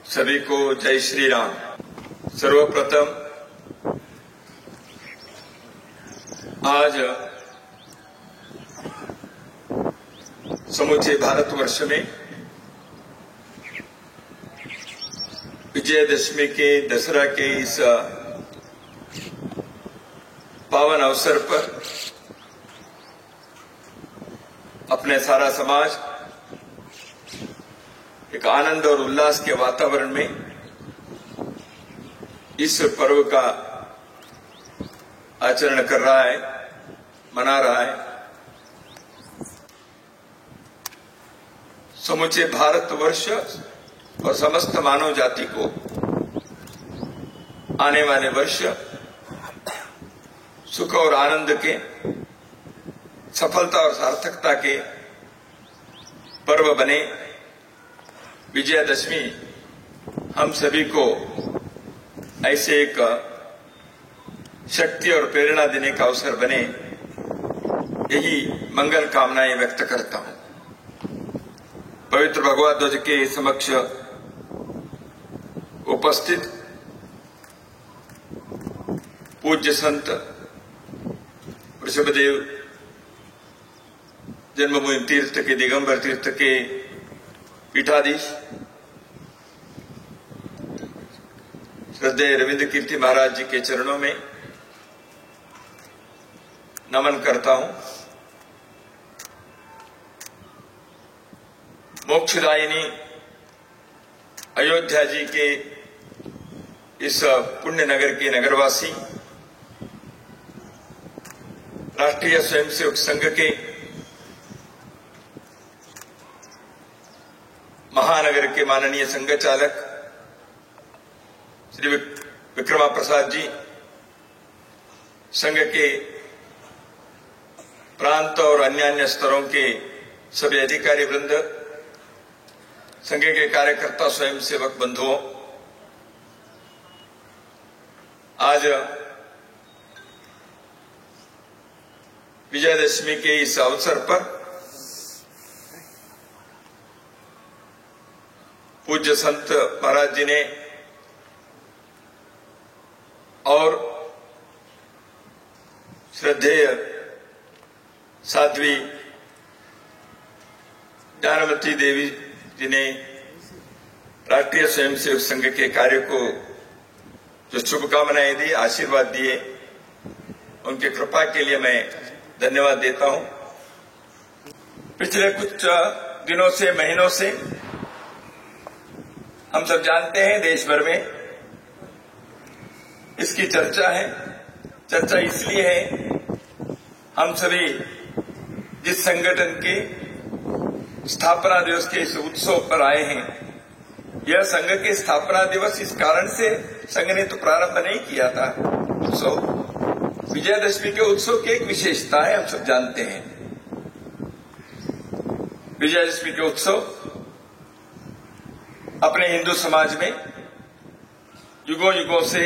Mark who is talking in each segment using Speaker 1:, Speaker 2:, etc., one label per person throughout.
Speaker 1: सभी को जय श्री राम। सर्वप्रथम आज समूचे भारतवर्ष में विजयदशमी के दशहरा के इस पावन अवसर पर अपने सारा समाज एक आनंद और उल्लास के वातावरण में इस पर्व का आचरण कर रहा है, मना रहा है। समूचे भारतवर्ष और समस्त मानव जाति को आने वाले वर्ष सुख और आनंद के, सफलता और सार्थकता के पर्व बने। विजयदशमी हम सभी को ऐसे एक शक्ति और प्रेरणा देने का अवसर बने, यही मंगल कामनाएं व्यक्त करता हूं। पवित्र भगवा ध्वज के समक्ष उपस्थित पूज्य संत वृषभदेव जन्मभूमि तीर्थ के, दिगंबर तीर्थ के पीठाधीश श्रद्धेय रविंद्र कीर्ति महाराज जी के चरणों में नमन करता हूं। मोक्षदायिनी अयोध्या जी के इस पुण्य नगर के नगरवासी, राष्ट्रीय स्वयंसेवक संघ के महानगर के माननीय संघ चालक श्री विक्रमा प्रसाद जी, संघ के प्रांत और अन्य स्तरों के सभी अधिकारी वृंद, संघ के कार्यकर्ता, स्वयंसेवक बंधुओं, आज विजयदशमी के इस अवसर पर पूज्य संत महाराज जी ने और श्रद्धेय साध्वी ज्ञानवती देवी जी ने राष्ट्रीय स्वयंसेवक संघ के कार्य को जो शुभकामनाएं दी, आशीर्वाद दिए, उनकी कृपा के लिए मैं धन्यवाद देता हूं। पिछले कुछ दिनों से, महीनों से हम सब जानते हैं देश भर में इसकी चर्चा है। चर्चा इसलिए है, हम सभी जिस संगठन के स्थापना दिवस के इस उत्सव पर आए हैं, यह संघ के स्थापना दिवस इस कारण से संघ ने तो प्रारंभ नहीं किया था उत्सव। विजयदशमी के उत्सव की एक विशेषता है, हम सब जानते हैं। विजयदशमी के उत्सव अपने हिंदू समाज में युगों युगों से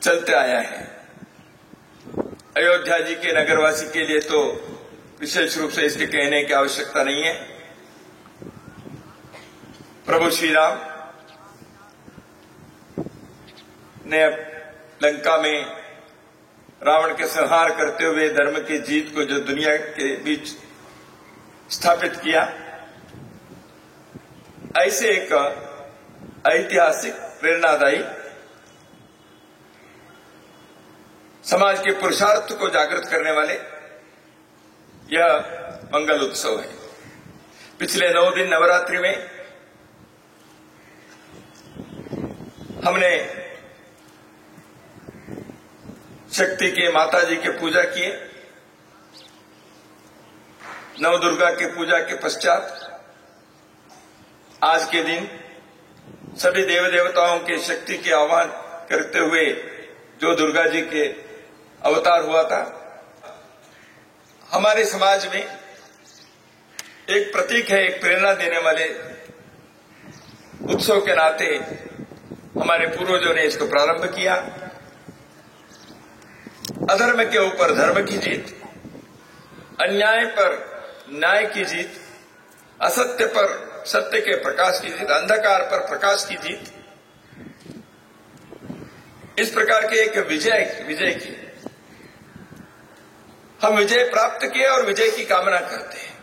Speaker 1: चलते आया है। अयोध्या जी के नगरवासी के लिए तो विशेष रूप से इसके कहने की आवश्यकता नहीं है। प्रभु श्री राम ने लंका में रावण के संहार करते हुए धर्म की जीत को जो दुनिया के बीच स्थापित किया, ऐसे एक ऐतिहासिक, प्रेरणादायी, समाज के पुरुषार्थ को जागृत करने वाले यह मंगल उत्सव है। पिछले 9 दिन नवरात्रि में हमने शक्ति के, माता जी के पूजा किए। नवदुर्गा के पूजा के पश्चात आज के दिन सभी देव देवताओं के शक्ति के आह्वान करते हुए जो दुर्गा जी के अवतार हुआ था, हमारे समाज में एक प्रतीक है, एक प्रेरणा देने वाले उत्सव के नाते हमारे पूर्वजों ने इसको प्रारंभ किया। अधर्म के ऊपर धर्म की जीत, अन्याय पर न्याय की जीत, असत्य पर सत्य के प्रकाश की जीत, अंधकार पर प्रकाश की जीत, इस प्रकार के एक विजय की हम विजय प्राप्त किए और विजय की कामना करते हैं।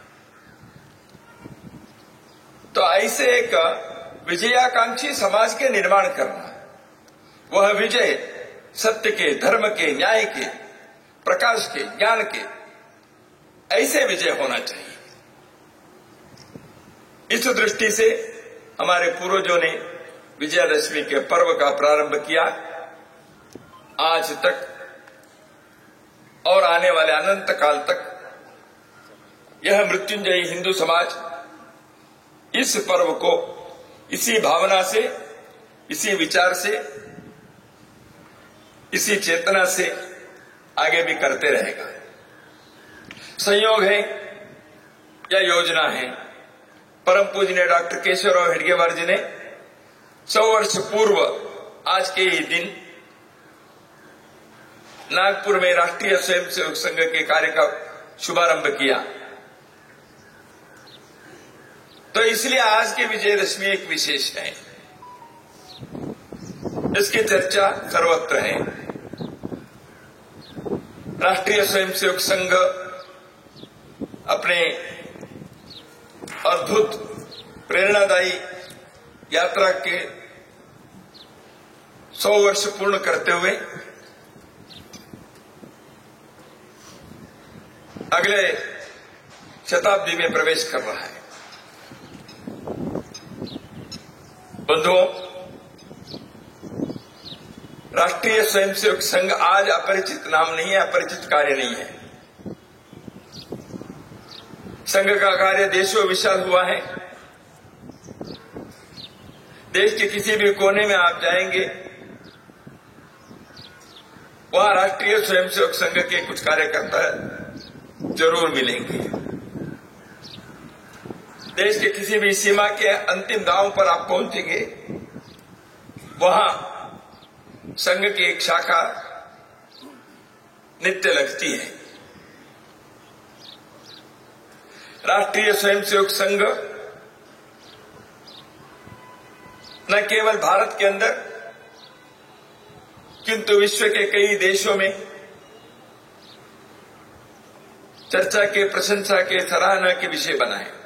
Speaker 1: तो ऐसे एक विजयाकांक्षी समाज के निर्माण करना, वह विजय सत्य के, धर्म के, न्याय के, प्रकाश के, ज्ञान के, ऐसे विजय होना चाहिए। इस दृष्टि से हमारे पूर्वजों ने विजयादशमी के पर्व का प्रारंभ किया। आज तक और आने वाले अनंत काल तक यह मृत्युंजयी हिंदू समाज इस पर्व को इसी भावना से, इसी विचार से, इसी चेतना से आगे भी करते रहेगा। संयोग है या योजना है, परम पूजनीय डॉक्टर केशवराव हेडगेवार जी ने 100 वर्ष पूर्व आज के ही दिन नागपुर में राष्ट्रीय स्वयंसेवक संघ के कार्य का शुभारंभ किया। तो इसलिए आज की विजयदशमी एक विशेष है, इसकी चर्चा सर्वत्र है। राष्ट्रीय स्वयंसेवक संघ अपने अद्भुत प्रेरणादायी यात्रा के 100 वर्ष पूर्ण करते हुए अगले शताब्दी में प्रवेश कर रहा है। बंधुओं, राष्ट्रीय स्वयंसेवक संघ आज अपरिचित नाम नहीं है, अपरिचित कार्य नहीं है। संघ का कार्य देशों विशाल हुआ है। देश के किसी भी कोने में आप जाएंगे, वहां राष्ट्रीय स्वयंसेवक संघ के कुछ कार्यकर्ता जरूर मिलेंगे। देश के किसी भी सीमा के अंतिम गांव पर आप पहुंचेंगे, वहां संघ की एक शाखा नित्य लगती है। राष्ट्रीय स्वयंसेवक संघ न केवल भारत के अंदर किंतु विश्व के कई देशों में चर्चा के, प्रशंसा के, सराहना के विषय बना है।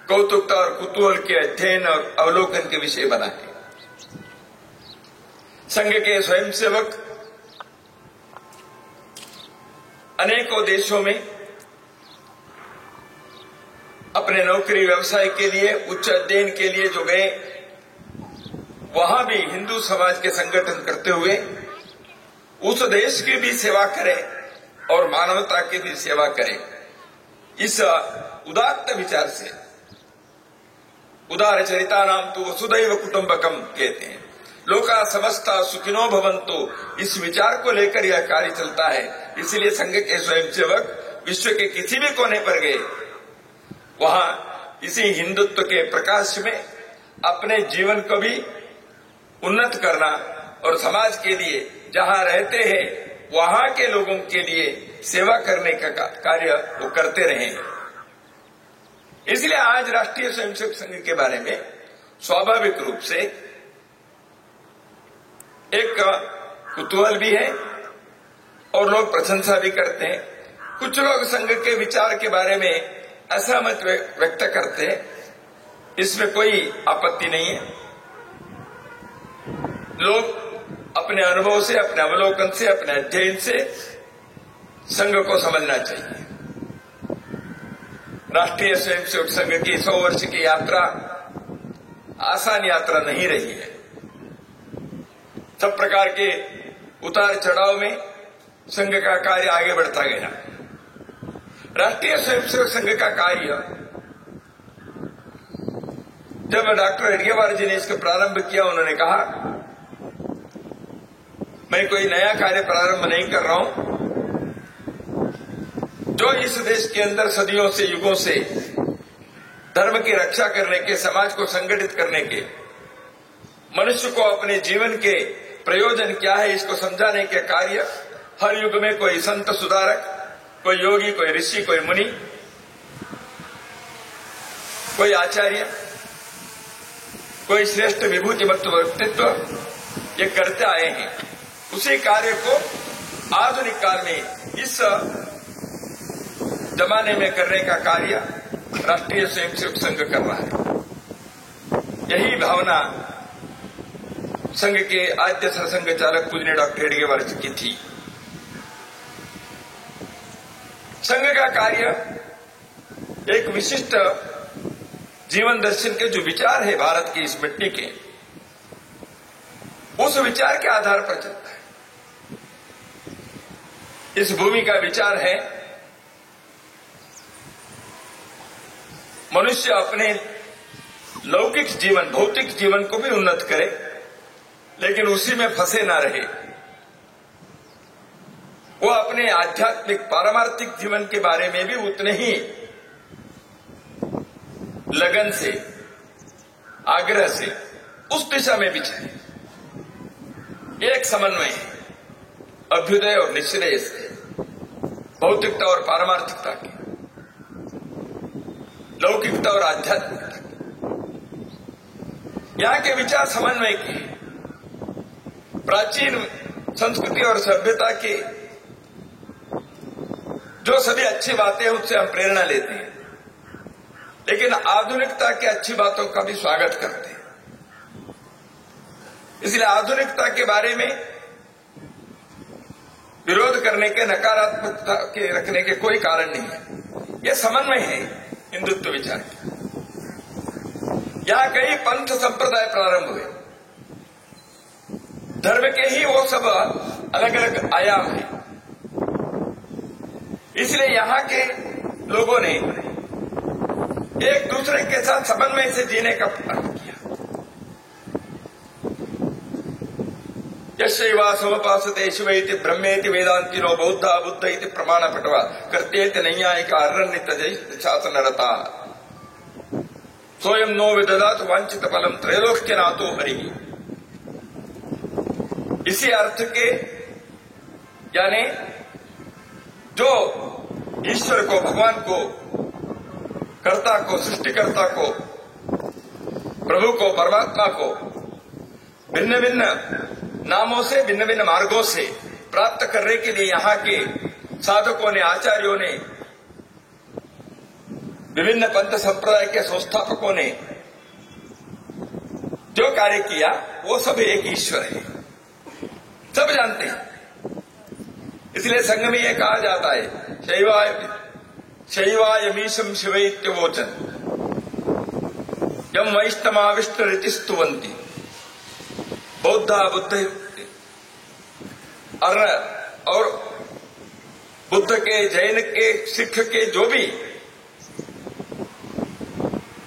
Speaker 1: कौतुकता और कुतूहल के अध्ययन और अवलोकन के विषय बना है। संघ के स्वयंसेवक अनेकों देशों में अपने नौकरी व्यवसाय के लिए, उच्च अध्ययन के लिए जो गए, वहां भी हिंदू समाज के संगठन करते हुए उस देश की भी सेवा करें और मानवता की भी सेवा करें। इस उदात्त विचार से, उदार चरिता नाम तो वसुधैव कुटुंबकम कहते हैं, लोका समस्ता सुखिनो भवन्तु, इस विचार को लेकर यह कार्य चलता है। इसलिए संघ के स्वयंसेवक विश्व के किसी भी कोने पर गए, वहां इसी हिंदुत्व के प्रकाश में अपने जीवन को भी उन्नत करना और समाज के लिए जहां रहते हैं वहां के लोगों के लिए सेवा करने का कार्य वो करते रहे। इसलिए आज राष्ट्रीय स्वयंसेवक संघ के बारे में स्वाभाविक रूप से एक कुतूहल भी है और लोग प्रशंसा भी करते हैं। कुछ लोग संघ के विचार के बारे में असहमत व्यक्त करते हैं, इसमें कोई आपत्ति नहीं है। लोग अपने अनुभव से, अपने अवलोकन से, अपने अध्ययन से संघ को समझना चाहिए। राष्ट्रीय स्वयंसेवक संघ की 100 वर्ष की यात्रा आसान यात्रा नहीं रही है। सब प्रकार के उतार चढ़ाव में संघ का कार्य आगे बढ़ता गया। राष्ट्रीय स्वयंसेवक संघ का कार्य, जब डॉक्टर हेडगेवार जी ने इसका प्रारंभ किया, उन्होंने कहा मैं कोई नया कार्य प्रारंभ नहीं कर रहा हूं। जो इस देश के अंदर सदियों से, युगों से धर्म की रक्षा करने के, समाज को संगठित करने के, मनुष्य को अपने जीवन के प्रयोजन क्या है इसको समझाने के कार्य हर युग में कोई संत सुधारक, कोई योगी, कोई ऋषि, कोई मुनि, कोई आचार्य कोई श्रेष्ठ विभूति व्यक्तित्व ये करते आए हैं। उसी कार्य को आधुनिक काल में इस जमाने में करने का कार्य राष्ट्रीय स्वयंसेवक संघ कर रहा है। यही भावना संघ के आद्य सरसंघ चालक पूजनीय डॉक्टर हेडगेवार जी की थी। संघ का कार्य एक विशिष्ट जीवन दर्शन के जो विचार है भारत की इस मिट्टी के, उस विचार के आधार पर चलता है। इस भूमि का विचार है मनुष्य अपने लौकिक जीवन, भौतिक जीवन को भी उन्नत करे, लेकिन उसी में फंसे ना रहे। वो अपने आध्यात्मिक पारमार्थिक जीवन के बारे में भी उतने ही लगन से, आग्रह से उस दिशा में भी चले। एक समन्वय है अभ्युदय और निश्चय से, भौतिकता और पारमार्थिकता की, लौकिकता और आध्यात्मिकता की। यहां के विचार समन्वय के, प्राचीन संस्कृति और सभ्यता के जो सभी अच्छी बातें हैं उससे हम प्रेरणा लेते हैं, लेकिन आधुनिकता की अच्छी बातों का भी स्वागत करते हैं। इसलिए आधुनिकता के बारे में विरोध करने के, नकारात्मकता के रखने के कोई कारण नहीं है। यह समन्वय है हिंदुत्व विचार का। यहां कई पंथ संप्रदाय प्रारंभ हुए, धर्म के ही वो सब अलग अलग आयाम हैं। इसलिए यहां के लोगों ने एक दूसरे के साथ समन्वय से जीने का प्रारंभ किया। यशैवा समपासते शिव इति ब्रह्मेति वेदांतिनो बौद्धा बुद्ध इति प्रमाण पटवा कर्तेति नैयायिका अरण्यतजै शासनरता स्वयं नो विददात वांछित फलम त्रैलोक्यनाथो हरि। इसी अर्थ के यानी जो ईश्वर को, भगवान को, कर्ता को, सृष्टिकर्ता को, प्रभु को, परमात्मा को भिन्न भिन्न नामों से, भिन्न भिन्न मार्गों से प्राप्त करने के लिए यहां के साधकों ने, आचार्यों ने, विभिन्न पंथ संप्रदाय के संस्थापकों ने जो कार्य किया वो सब एक ईश्वर है, सब जानते हैं। इसलिए संघ में यह कहा जाता है शैवायमीशम शिवैत्यवोचन यम वैष्णवा विष्णुरितिस्तुवन्ति बौद्धा बुद्ध और बुद्ध के, जैन के, सिख के जो भी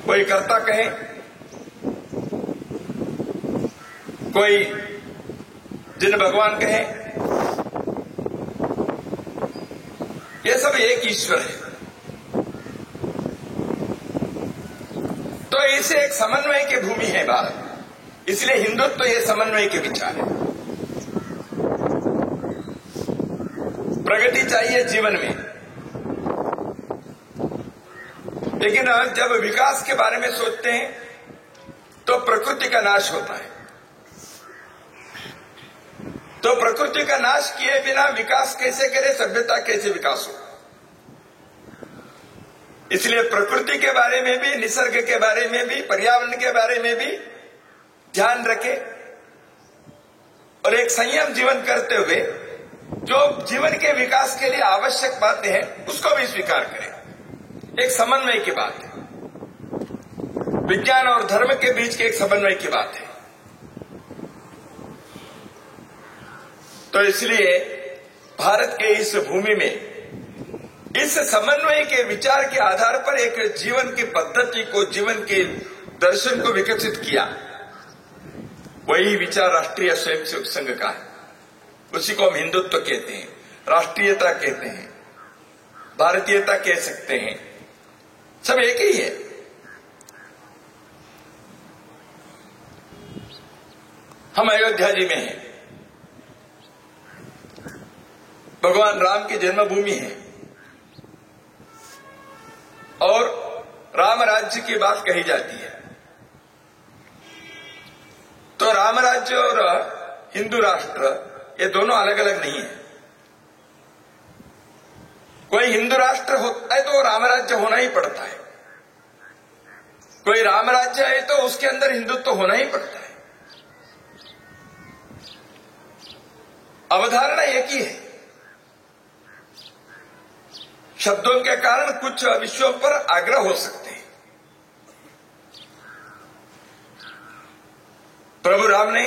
Speaker 1: कोई कर्ता कहे, कोई जिन भगवान कहे, ये सब एक ईश्वर है। तो इसे एक समन्वय की भूमि है भारत। इसलिए हिंदुत्व तो ये समन्वय के विचार है। प्रगति चाहिए जीवन में, लेकिन जब विकास के बारे में सोचते हैं तो प्रकृति का नाश होता है। तो प्रकृति का नाश किए बिना विकास कैसे करे, सभ्यता कैसे विकास हो। इसलिए प्रकृति के बारे में भी, निसर्ग के बारे में भी, पर्यावरण के बारे में भी ध्यान रखें और एक संयम जीवन करते हुए जो जीवन के विकास के लिए आवश्यक बातें हैं उसको भी स्वीकार करें। एक समन्वय की बात है, विज्ञान और धर्म के बीच के एक समन्वय की बात है। तो इसलिए भारत के इस भूमि में इस समन्वय के विचार के आधार पर एक जीवन की पद्धति को, जीवन के दर्शन को विकसित किया। वही विचार राष्ट्रीय स्वयंसेवक संघ का है। उसी को हम हिंदुत्व कहते हैं, राष्ट्रीयता कहते हैं, भारतीयता कह सकते हैं, सब एक ही है। हम अयोध्या जी में हैं, भगवान राम की जन्मभूमि है और राम राज्य की बात कही जाती है। तो राम राज्य और हिंदू राष्ट्र ये दोनों अलग अलग नहीं है। कोई हिंदू राष्ट्र होता है तो राम राज्य होना ही पड़ता है, कोई राम राज्य है तो उसके अंदर हिंदुत्व होना ही पड़ता है। अवधारणा एक ही है। शब्दों के कारण कुछ विषयों पर आग्रह हो सकते हैं। प्रभु राम ने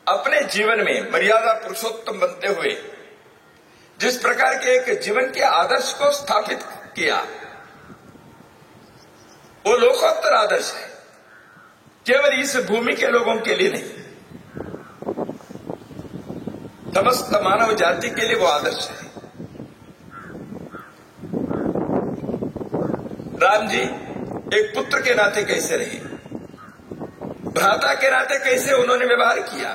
Speaker 1: अपने जीवन में मर्यादा पुरुषोत्तम बनते हुए जिस प्रकार के एक जीवन के आदर्श को स्थापित किया, वो लोकोत्तर आदर्श है, केवल इस भूमि के लोगों के लिए नहीं, समस्त मानव जाति के लिए वो आदर्श है। राम जी एक पुत्र के नाते कैसे रहे, भ्राता के नाते कैसे उन्होंने व्यवहार किया,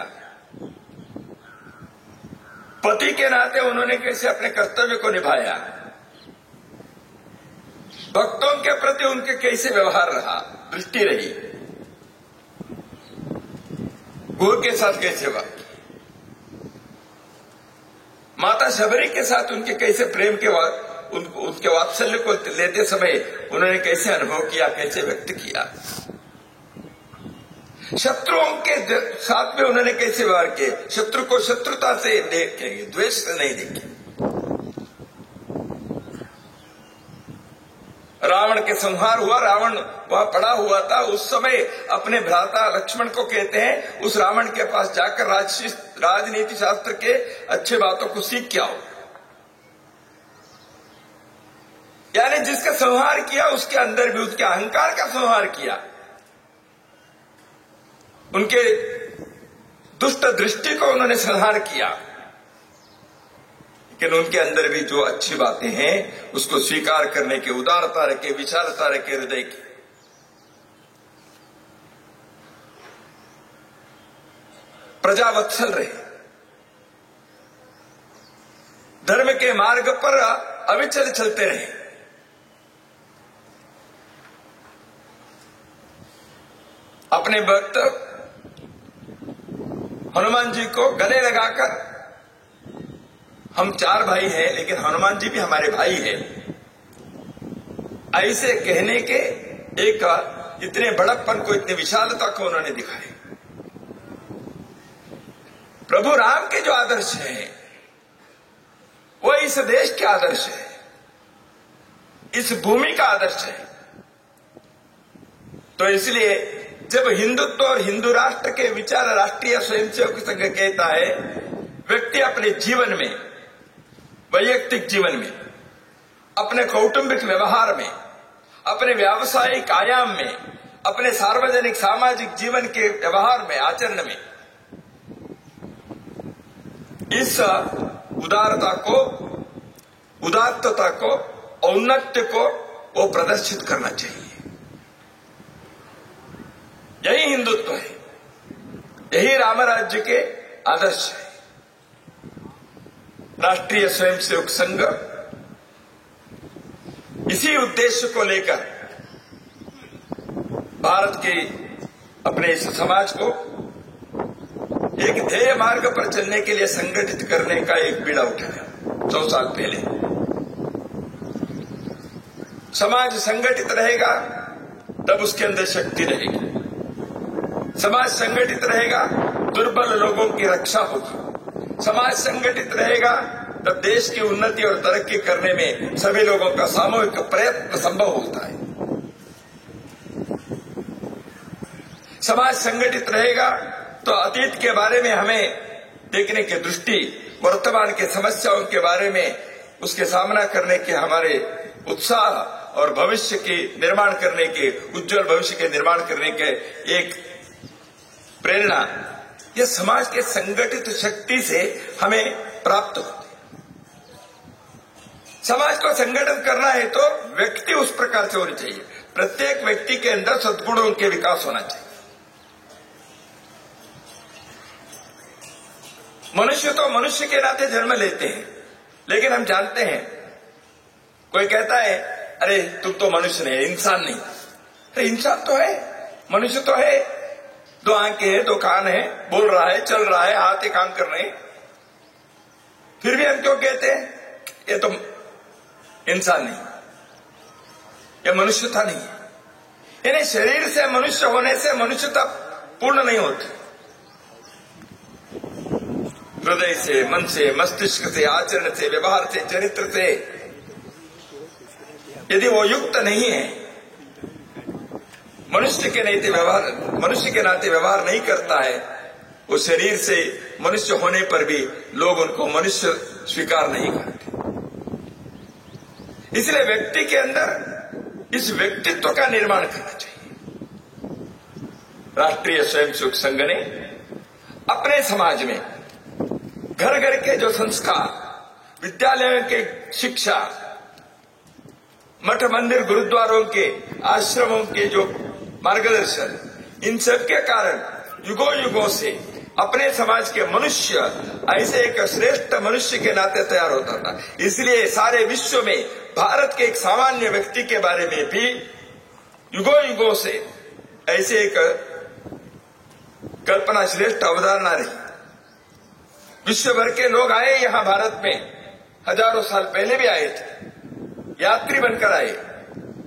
Speaker 1: पति के नाते उन्होंने कैसे अपने कर्तव्य को निभाया, भक्तों के प्रति उनके कैसे व्यवहार रहा, दृष्टि रही, गुरु के साथ कैसे बात, माता शबरी के साथ उनके कैसे प्रेम के उनके वात्सल्य को लेते समय उन्होंने कैसे अनुभव किया, कैसे व्यक्त किया, शत्रुओं के साथ में उन्होंने कैसे व्यवहार किए, शत्रु को शत्रुता से देखेंगे, द्वेष से नहीं देखेंगे। रावण के संहार हुआ, रावण वहां पड़ा हुआ था, उस समय अपने भ्राता लक्ष्मण को कहते हैं उस रावण के पास जाकर राजनीति शास्त्र के अच्छे बातों को सीख के आओ। यानी जिसका संहार किया उसके अंदर भी उसके अहंकार का संहार किया, उनके दुष्ट दृष्टि को उन्होंने संहार किया, लेकिन उनके अंदर भी जो अच्छी बातें हैं उसको स्वीकार करने के, उदारता रखे, विशालता रखे हृदय की। प्रजावत्सल रहे, धर्म के मार्ग पर अविचल चलते रहे। अपने भक्त हनुमान जी को गले लगाकर, हम 4 भाई हैं लेकिन हनुमान जी भी हमारे भाई हैं, ऐसे कहने के एक इतने बड़प्पन को, इतनी विशालता को उन्होंने दिखाए। प्रभु राम के जो आदर्श हैं वो इस देश के आदर्श है, इस भूमि का आदर्श है। तो इसलिए जब हिंदुत्व और हिंदू राष्ट्र के विचार राष्ट्रीय स्वयंसेवक संघ कहता है, व्यक्ति अपने जीवन में, वैयक्तिक जीवन में, अपने कौटुंबिक व्यवहार में, अपने व्यावसायिक आयाम में, अपने सार्वजनिक सामाजिक जीवन के व्यवहार में, आचरण में इस उदारता को, उदात्तता को, औन्नत्य को वो प्रदर्शित करना चाहिए। यही हिंदुत्व है, यही राम राज्य के आदर्श है। राष्ट्रीय स्वयंसेवक संघ इसी उद्देश्य को लेकर भारत के अपने इस समाज को एक ध्येय मार्ग पर चलने के लिए संगठित करने का एक बीड़ा उठाया 100 साल पहले। समाज संगठित रहेगा तब उसके अंदर शक्ति रहेगी, समाज संगठित रहेगा दुर्बल लोगों की रक्षा होगी, समाज संगठित रहेगा तब देश की उन्नति और तरक्की करने में सभी लोगों का सामूहिक प्रयत्न संभव होता है। समाज संगठित रहेगा तो अतीत के बारे में हमें देखने की दृष्टि, वर्तमान के समस्याओं के बारे में उसके सामना करने के हमारे उत्साह और भविष्य के निर्माण करने के, उज्जवल भविष्य के निर्माण करने के एक प्रेरणा, यह समाज के संगठित शक्ति से हमें प्राप्त होती है। समाज को संगठित करना है तो व्यक्ति उस प्रकार से होनी चाहिए, प्रत्येक व्यक्ति के अंदर सद्गुणों के विकास होना चाहिए। मनुष्य तो मनुष्य के नाते जन्म लेते हैं, लेकिन हम जानते हैं, कोई कहता है अरे तुम तो मनुष्य नहीं, इंसान नहीं। अरे इंसान तो है, मनुष्य तो है, दो आंखें हैं, दो कान है, बोल रहा है, चल रहा है, हाथ काम कर रहे हैं, फिर भी हम क्यों कहते हैं ये तो इंसान नहीं, ये मनुष्यता नहीं है। यानी शरीर से मनुष्य होने से मनुष्यता पूर्ण नहीं होती। हृदय से, मन से, मस्तिष्क से, आचरण से, व्यवहार से, चरित्र से यदि वो युक्त नहीं है, मनुष्य के नाते व्यवहार नहीं करता है, वो शरीर से मनुष्य होने पर भी लोग उनको मनुष्य स्वीकार नहीं करते। इसलिए व्यक्ति के अंदर इस व्यक्तित्व का निर्माण करना चाहिए। राष्ट्रीय स्वयंसेवक संघ ने अपने समाज में घर घर के जो संस्कार, विद्यालयों के शिक्षा, मठ मंदिर गुरुद्वारों के, आश्रमों के जो मार्गदर्शन, इन सब के कारण युगों युगों से अपने समाज के मनुष्य ऐसे एक श्रेष्ठ मनुष्य के नाते तैयार होता था। इसलिए सारे विश्व में भारत के एक सामान्य व्यक्ति के बारे में भी युगों युगों से ऐसे एक कल्पना श्रेष्ठ अवधारणा रही। विश्व भर के लोग आए यहाँ भारत में, हजारों साल पहले भी आए थे, यात्री बनकर आए,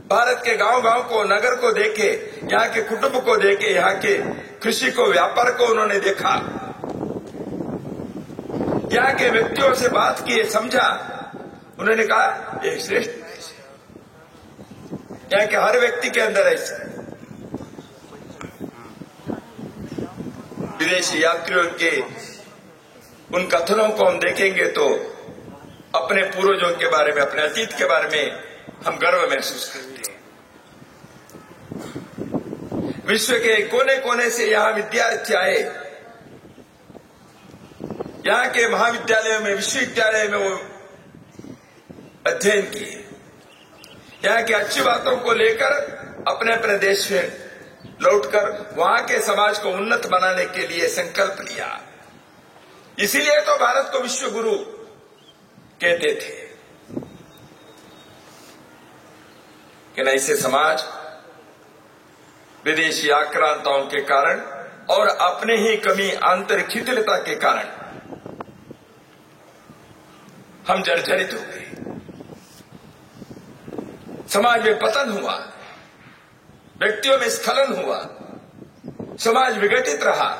Speaker 1: भारत के गांव गांव को, नगर को देखे, यहाँ के कुटुंब को देखे, यहाँ के कृषि को, व्यापार को उन्होंने देखा, यहाँ के व्यक्तियों से बात की, समझा। उन्होंने कहा ये श्रेष्ठ देश है, यहाँ के हर व्यक्ति के अंदर ऐसा। विदेशी यात्रियों के उन कथनों को हम देखेंगे तो अपने पूर्वजों के बारे में, अपने अतीत के बारे में हम गर्व महसूस करते हैं। विश्व के कोने कोने से यहाँ विद्यार्थी आए, यहाँ के महाविद्यालयों में, विश्वविद्यालय में वो अध्ययन किए, यहाँ की अच्छी बातों को लेकर अपने अपने देश में लौटकर वहां के समाज को उन्नत बनाने के लिए संकल्प लिया। इसीलिए तो भारत को विश्व गुरु कहते थे। कि ऐसे समाज विदेशी आक्रांताओं के कारण और अपने ही कमी, आंतरिक शिथिलता के कारण हम जर्जरित हो गए, समाज में पतन हुआ, व्यक्तियों में स्खलन हुआ, समाज विघटित रहा।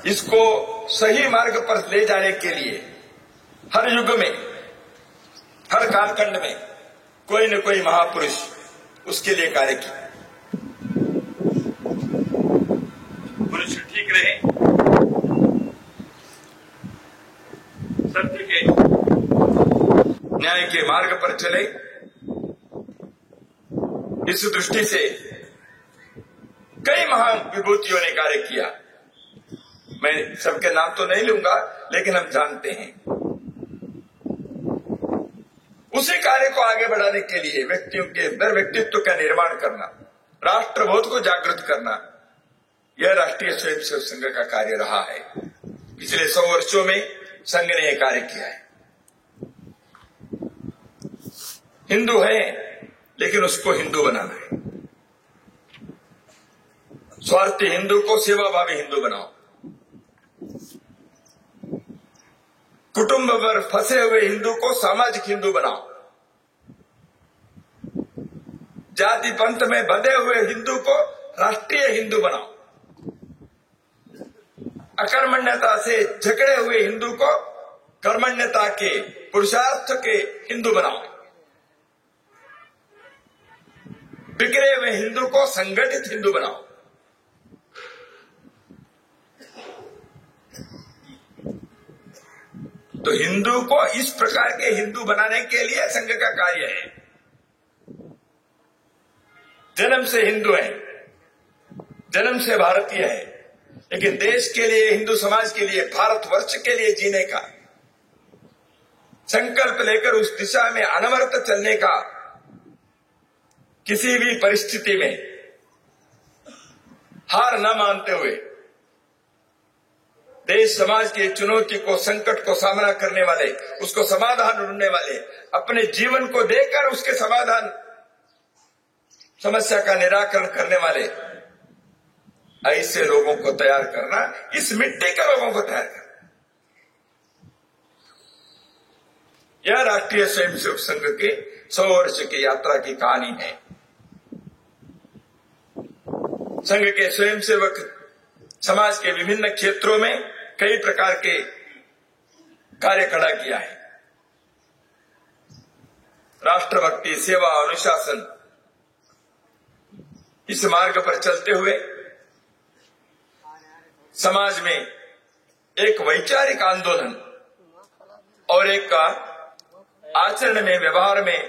Speaker 1: इसको सही मार्ग पर ले जाने के लिए हर युग में, हर कालखंड में कोई न कोई महापुरुष उसके लिए कार्य किया। मनुष्य ठीक रहे, सत्य के, न्याय के मार्ग पर चले, इस दृष्टि से कई महान विभूतियों ने कार्य किया। मैं सबके नाम तो नहीं लूंगा, लेकिन हम जानते हैं। उसी कार्य को आगे बढ़ाने के लिए व्यक्तियों के अंदर व्यक्तित्व का निर्माण करना, राष्ट्रबोध को जागृत करना, यह राष्ट्रीय स्वयंसेवक संघ का कार्य रहा है। पिछले 100 वर्षों में संघ ने यह कार्य किया है। हिंदू है, लेकिन उसको हिंदू बनाना है। स्वार्थी हिंदू को सेवाभावी हिंदू बनाओ। कुटुंब पर फंसे हुए हिंदू को सामाजिक हिंदू बनाओ। जाति पंथ में बंधे हुए हिंदू को राष्ट्रीय हिंदू बनाओ। अकर्मण्यता से झगड़े हुए हिंदू को कर्मण्यता के, पुरुषार्थ के हिंदू बनाओ। बिखरे हुए हिंदू को संगठित हिंदू बनाओ। तो हिंदू को इस प्रकार के हिंदू बनाने के लिए संघ का कार्य है। जन्म से हिंदू है, जन्म से भारतीय है, लेकिन देश के लिए, हिंदू समाज के लिए, भारतवर्ष के लिए जीने का संकल्प लेकर उस दिशा में अनवरत चलने का, किसी भी परिस्थिति में हार न मानते हुए देश समाज की चुनौती को, संकट को सामना करने वाले, उसको समाधान ढूंढने वाले, अपने जीवन को देकर उसके समाधान समस्या का निराकरण करने वाले ऐसे लोगों को तैयार करना, इस मिट्टी के लोगों को तैयार करना, यह राष्ट्रीय स्वयंसेवक संघ के 100 वर्ष की यात्रा की कहानी है। संघ के स्वयंसेवक समाज के विभिन्न क्षेत्रों में कई प्रकार के कार्य खड़ा किया है। राष्ट्रभक्ति, सेवा, अनुशासन, इस मार्ग पर चलते हुए समाज में एक वैचारिक आंदोलन और एक का आचरण में, व्यवहार में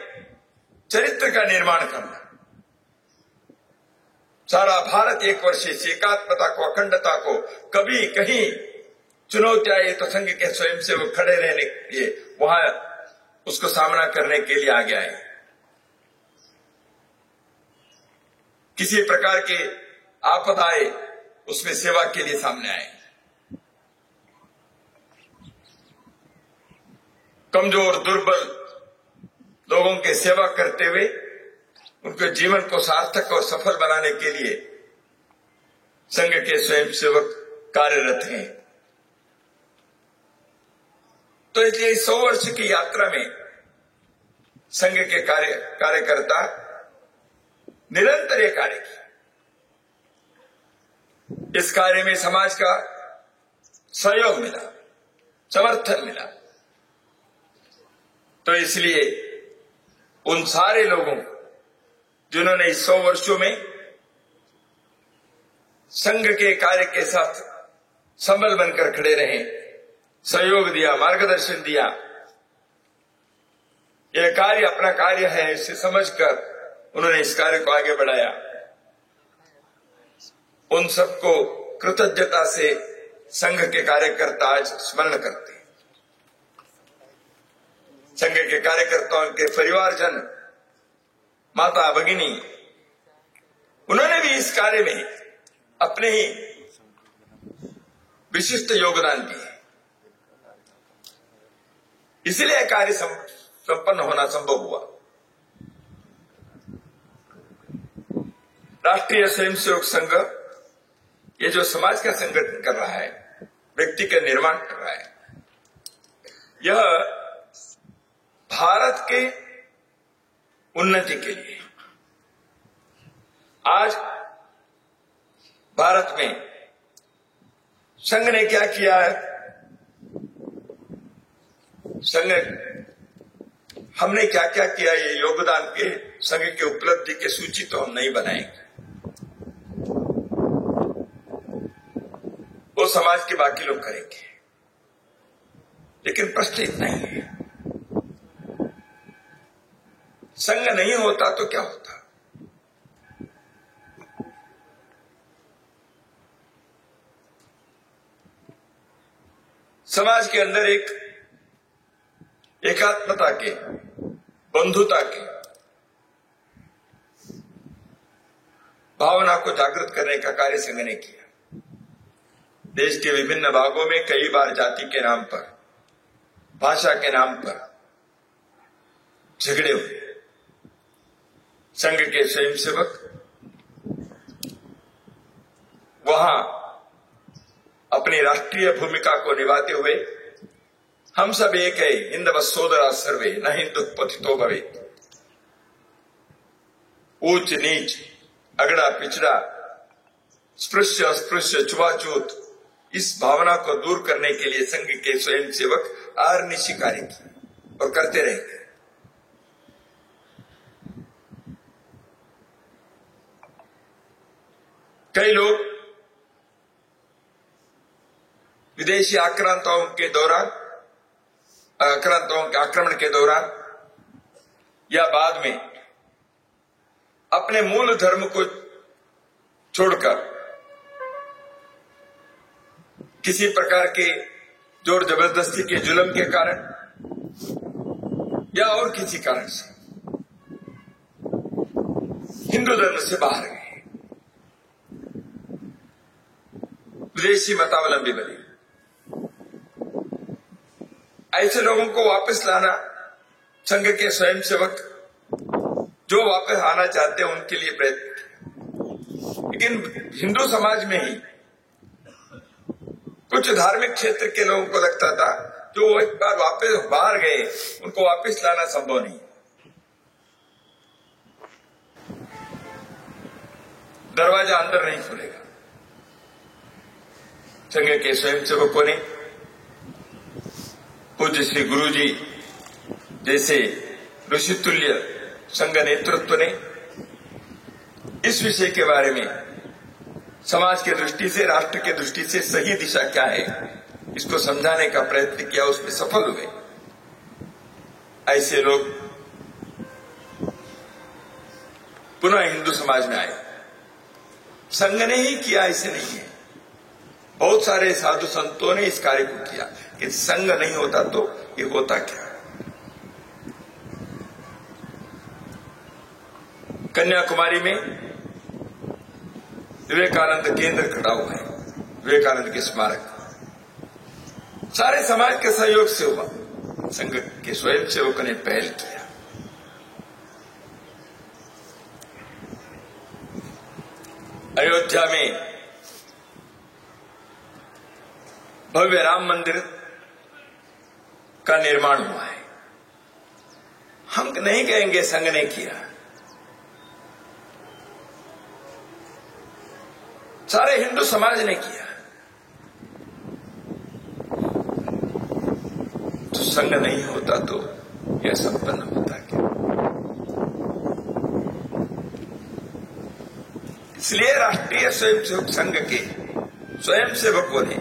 Speaker 1: चरित्र का निर्माण करना। सारा भारत एक वर्ष से एकात्मता को, अखंडता को कभी कहीं चुनौती आई तो संघ के स्वयंसेवक खड़े रहने के लिए वहां उसको सामना करने के लिए आगे आए। किसी प्रकार के आपदा आए उसमें सेवा के लिए सामने आए। कमजोर, दुर्बल लोगों की सेवा करते हुए उनके जीवन को सार्थक और सफल बनाने के लिए संघ के स्वयंसेवक कार्यरत हैं। तो इसलिए 100 वर्ष की यात्रा में संघ के कार्यकर्ता निरंतर ये कार्य किया। इस कार्य में समाज का सहयोग मिला, समर्थन मिला। तो इसलिए उन सारे लोगों को जिन्होंने इस 100 वर्षों में संघ के कार्य के साथ संबल बनकर खड़े रहे, सहयोग दिया, मार्गदर्शन दिया, यह कार्य अपना कार्य है इसे समझकर उन्होंने इस कार्य को आगे बढ़ाया। उन सबको कृतज्ञता से संघ के कार्यकर्ता आज स्मरण करते हैं। संघ के कार्यकर्ताओं के परिवारजन, माता, भगिनी, उन्होंने भी इस कार्य में अपने ही विशिष्ट योगदान दिए। इसलिए कार्य संपन्न होना संभव हुआ। राष्ट्रीय स्वयंसेवक संघ ये जो समाज का संगठन कर रहा है, व्यक्ति का निर्माण कर रहा है, यह भारत के उन्नति के लिए। आज भारत में संघ ने क्या किया है? संघ हमने क्या क्या किया, ये योगदान के संघ के उपलब्धि के सूची तो हम नहीं बनाएंगे, वो समाज के बाकी लोग करेंगे। लेकिन प्रश्न इतना ही है, संघ नहीं होता तो क्या होता? समाज के अंदर एक एकात्मता के, बंधुता के भावना को जागृत करने का कार्य संघ ने किया। देश के विभिन्न भागों में कई बार जाति के नाम पर, भाषा के नाम पर झगड़े हुए। संघ के स्वयंसेवक वहां अपनी राष्ट्रीय भूमिका को निभाते हुए हम सब एक है, हिंदव सोदरा सर्वे न हिंदु पतितो भवेत्। ऊंच नीच, अगड़ा पिछड़ा, स्पृश्य अस्पृश्य, छुआछूत, इस भावना को दूर करने के लिए संघ के स्वयंसेवक अहर्निशि कार्य किए और करते रहेंगे। कई लोग विदेशी आक्रांताओं के आक्रमण के दौरान या बाद में अपने मूल धर्म को छोड़कर किसी प्रकार के जोर जबरदस्ती के जुल्म के कारण या और किसी कारण से हिंदू धर्म से बाहर गए, विदेशी मतावलंबी बने। ऐसे लोगों को वापस लाना संघ के स्वयंसेवक जो वापस आना चाहते हैं उनके लिए प्रयत्न किया। लेकिन हिंदू समाज में ही कुछ धार्मिक क्षेत्र के लोगों को लगता था जो एक बार वापस बाहर गए उनको वापस लाना संभव नहीं, दरवाजा अंदर नहीं खुलेगा। संघ के स्वयंसेवकों ने, पूज्य श्री गुरु जी जैसे ऋषितुल्य संघ नेतृत्व ने इस विषय के बारे में समाज की दृष्टि से, राष्ट्र की दृष्टि से सही दिशा क्या है इसको समझाने का प्रयत्न किया, उसमें सफल हुए। ऐसे लोग पुनः हिंदू समाज में आए। संघ ने ही किया ऐसे नहीं है, बहुत सारे साधु संतों ने इस कार्य को किया। कि संघ नहीं होता तो ये होता क्या। कन्याकुमारी में विवेकानंद केंद्र खड़ा हुआ है, विवेकानंद के स्मारक सारे समाज के सहयोग से हुआ। संघ के स्वयंसेवकों ने पहल किया। अयोध्या में भव्य राम मंदिर का निर्माण हुआ है। हम नहीं कहेंगे संघ ने किया, सारे हिंदू समाज ने किया। तो संघ नहीं होता तो यह संपन्न होता क्या। इसलिए राष्ट्रीय स्वयंसेवक संघ के स्वयंसेवकों ने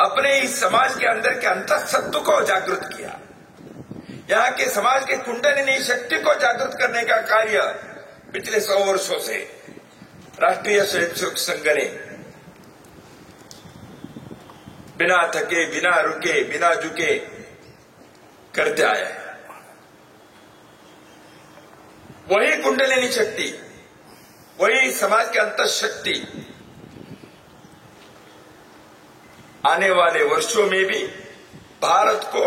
Speaker 1: अपने इस समाज के अंदर के अंतःसत्व को जागृत किया। यहाँ के समाज के कुंडलिनी शक्ति को जागृत करने का कार्य पिछले 100 वर्षों से राष्ट्रीय स्वयंसेवक संघ ने बिना थके, बिना रुके, बिना झुके करते आया है। वही कुंडलिनी शक्ति, वही समाज की अंतःशक्ति आने वाले वर्षों में भी भारत को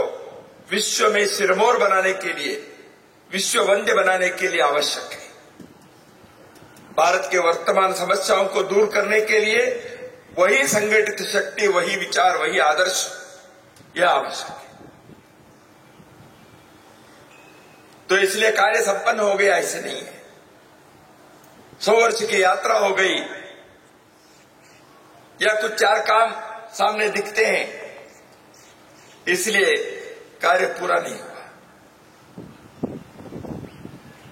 Speaker 1: विश्व में सिरमौर बनाने के लिए, विश्व वंद्य बनाने के लिए आवश्यक है। भारत के वर्तमान समस्याओं को दूर करने के लिए वही संगठित शक्ति, वही विचार, वही आदर्श यह आवश्यक है। तो इसलिए कार्य संपन्न हो गया ऐसे नहीं है। 100 वर्ष की यात्रा हो गई या कुछ 4 काम सामने दिखते हैं, इसलिए कार्य पूरा नहीं हुआ।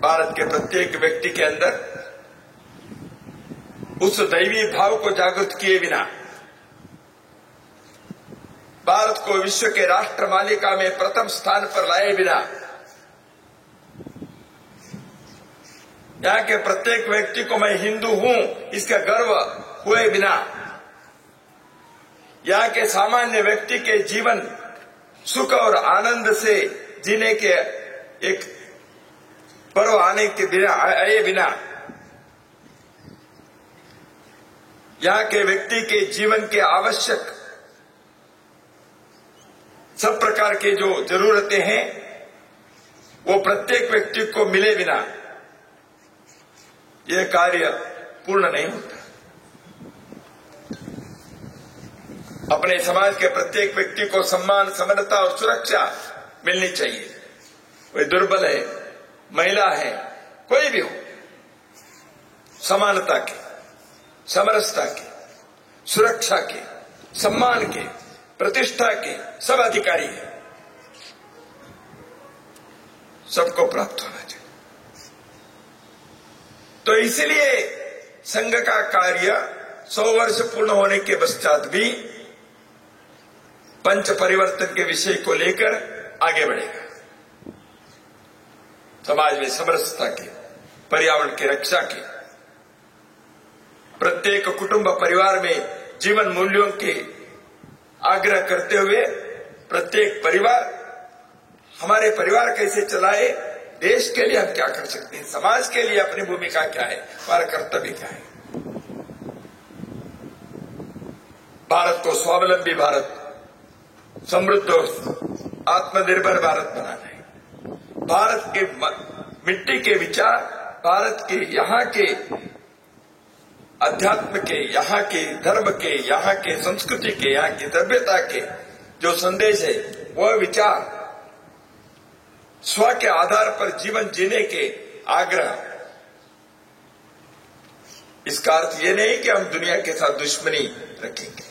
Speaker 1: भारत के प्रत्येक व्यक्ति के अंदर उस दैवी भाव को जागृत किए बिना, भारत को विश्व के राष्ट्र मालिका में प्रथम स्थान पर लाए बिना, यहाँ के प्रत्येक व्यक्ति को मैं हिंदू हूं इसका गर्व हुए बिना, यहाँ के सामान्य व्यक्ति के जीवन सुख और आनंद से जीने के एक पर्व आने के बिना आए बिना, यहाँ के व्यक्ति के जीवन के आवश्यक सब प्रकार के जो जरूरतें हैं वो प्रत्येक व्यक्ति को मिले बिना यह कार्य पूर्ण नहीं होता। अपने समाज के प्रत्येक व्यक्ति को सम्मान, समानता और सुरक्षा मिलनी चाहिए। कोई दुर्बल है, महिला है, कोई भी हो, समानता के, समरसता के, सुरक्षा के, सम्मान के, प्रतिष्ठा के सब अधिकारी हैं। सबको प्राप्त होना चाहिए। तो इसलिए संघ का कार्य 100 वर्ष पूर्ण होने के पश्चात भी पंच परिवर्तन के विषय को लेकर आगे बढ़ेगा। समाज में समरसता के, पर्यावरण की रक्षा के, प्रत्येक कुटुंब परिवार में जीवन मूल्यों के आग्रह करते हुए प्रत्येक परिवार, हमारे परिवार कैसे चलाए, देश के लिए हम क्या कर सकते हैं, समाज के लिए अपनी भूमिका क्या है, हमारा कर्तव्य क्या है। भारत को स्वावलंबी भारत, समृद्ध और आत्मनिर्भर भारत बनाना है। भारत के मिट्टी के विचार, भारत के, यहाँ के अध्यात्म के, यहाँ के धर्म के, यहाँ के संस्कृति के, यहाँ की सभ्यता के जो संदेश है, वह विचार स्व के आधार पर जीवन जीने के आग्रह। इसका अर्थ ये नहीं कि हम दुनिया के साथ दुश्मनी रखेंगे।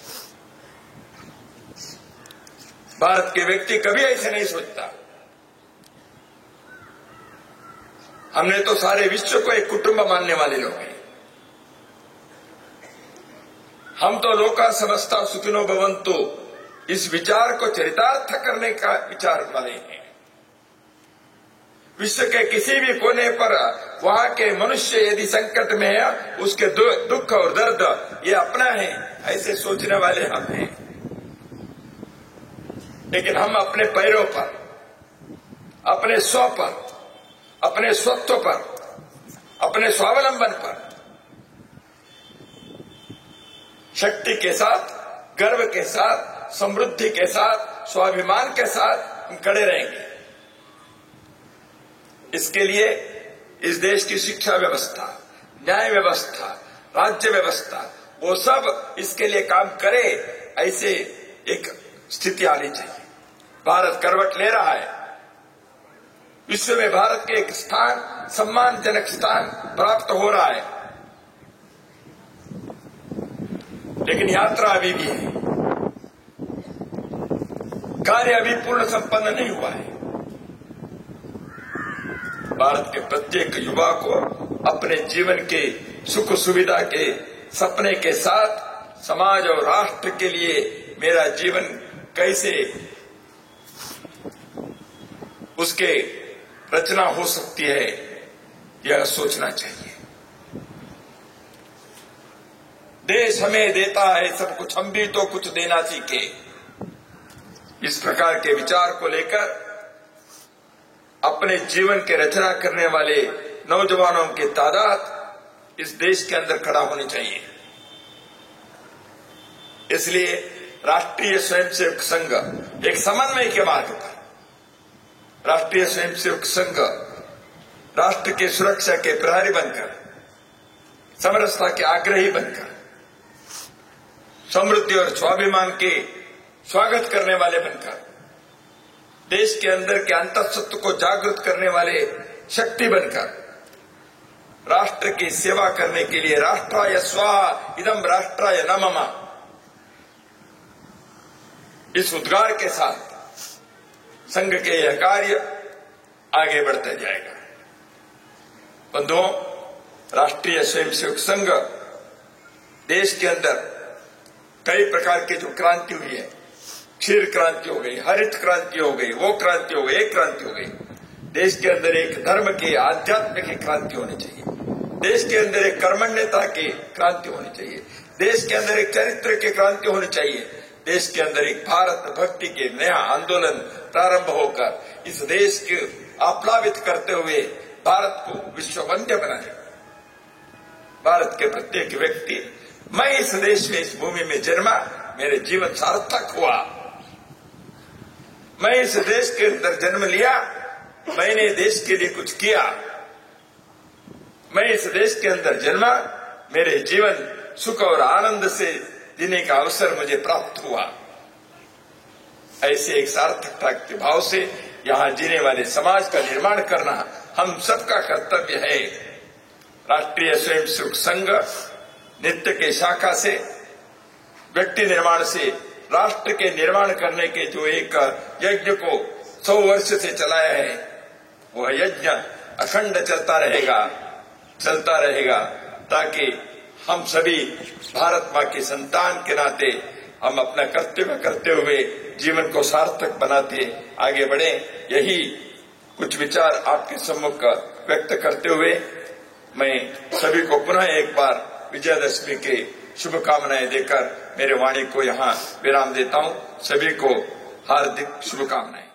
Speaker 1: भारत के व्यक्ति कभी ऐसे नहीं सोचता। हमने तो सारे विश्व को एक कुटुंब मानने वाले लोग हैं। हम तो लोका समस्ता सुखिनो भवन्तु इस विचार को चरितार्थ करने का विचार वाले हैं। विश्व के किसी भी कोने पर वहां के मनुष्य यदि संकट में है, उसके दुख और दर्द ये अपना है, ऐसे सोचने वाले हम हैं। लेकिन हम अपने पैरों पर, अपने स्व पर, अपने स्वत्व पर, अपने स्वावलंबन पर शक्ति के साथ, गर्व के साथ, समृद्धि के साथ, स्वाभिमान के साथ हम खड़े रहेंगे। इसके लिए इस देश की शिक्षा व्यवस्था, न्याय व्यवस्था, राज्य व्यवस्था, वो सब इसके लिए काम करे, ऐसे एक स्थिति आनी चाहिए। भारत करवट ले रहा है। विश्व में भारत के एक स्थान, सम्मानजनक स्थान प्राप्त हो रहा है। लेकिन यात्रा अभी भी है, कार्य अभी पूर्ण संपन्न नहीं हुआ है। भारत के प्रत्येक युवा को अपने जीवन के सुख सुविधा के सपने के साथ समाज और राष्ट्र के लिए मेरा जीवन कैसे उसके रचना हो सकती है, यह सोचना चाहिए। देश हमें देता है सब कुछ, हम भी तो कुछ देना सीखे। इस प्रकार के विचार को लेकर अपने जीवन के रचना करने वाले नौजवानों की तादाद इस देश के अंदर खड़ा होनी चाहिए। इसलिए राष्ट्रीय स्वयंसेवक संघ एक समन्वय के मार्ग पर, राष्ट्रीय स्वयंसेवक संघ राष्ट्र की सुरक्षा के प्रहरी बनकर, समरसता के आग्रही बनकर, समृद्धि और स्वाभिमान के स्वागत करने वाले बनकर, देश के अंदर के अंतःसत्व को जागृत करने वाले शक्ति बनकर, राष्ट्र की सेवा करने के लिए राष्ट्राय स्वाहा इदं राष्ट्राय न मम, इस उद्गार के साथ संघ के यह कार्य आगे बढ़ता जाएगा। बंधुओं, राष्ट्रीय स्वयंसेवक संघ देश के अंदर कई प्रकार की जो क्रांति हुई है, क्षीर क्रांति हो गई, हरित क्रांति हो गई, वो क्रांति हो गई, एक क्रांति हो गई। देश के अंदर एक धर्म की, आध्यात्म की क्रांति होनी चाहिए। देश के अंदर एक कर्मण्यता की क्रांति होनी चाहिए। देश के अंदर एक चरित्र की क्रांति होनी चाहिए। देश के अंदर एक भारत भक्ति के नया आंदोलन प्रारंभ होकर इस देश को आप्लावित करते हुए भारत को विश्ववंद्य बनाए। भारत के प्रत्येक व्यक्ति, मैं इस देश में, इस भूमि में जन्मा, मेरे जीवन सार्थक हुआ। मैं इस देश के अंदर जन्म लिया, मैंने देश के लिए कुछ किया। मैं इस देश के अंदर जन्मा, मेरे जीवन सुख और आनंद से जीने का अवसर मुझे प्राप्त हुआ। ऐसे एक सार्थकता के भाव से यहाँ जीने वाले समाज का निर्माण करना हम सबका कर्तव्य है। राष्ट्रीय स्वयंसेवक संघ नित्य के शाखा से, व्यक्ति निर्माण से राष्ट्र के निर्माण करने के जो एक यज्ञ को 100 वर्ष से चलाया है, वह यज्ञ अखंड चलता रहेगा, ताकि हम सभी भारत माँ की संतान के नाते हम अपना कर्तव्य करते हुए जीवन को सार्थक बनाते आगे बढ़े। यही कुछ विचार आपके सम्मुख व्यक्त करते हुए मैं सभी को पुनः एक बार विजयदशमी के शुभकामनाएं देकर मेरे वाणी को यहाँ विराम देता हूँ। सभी को हार्दिक शुभकामनाएं।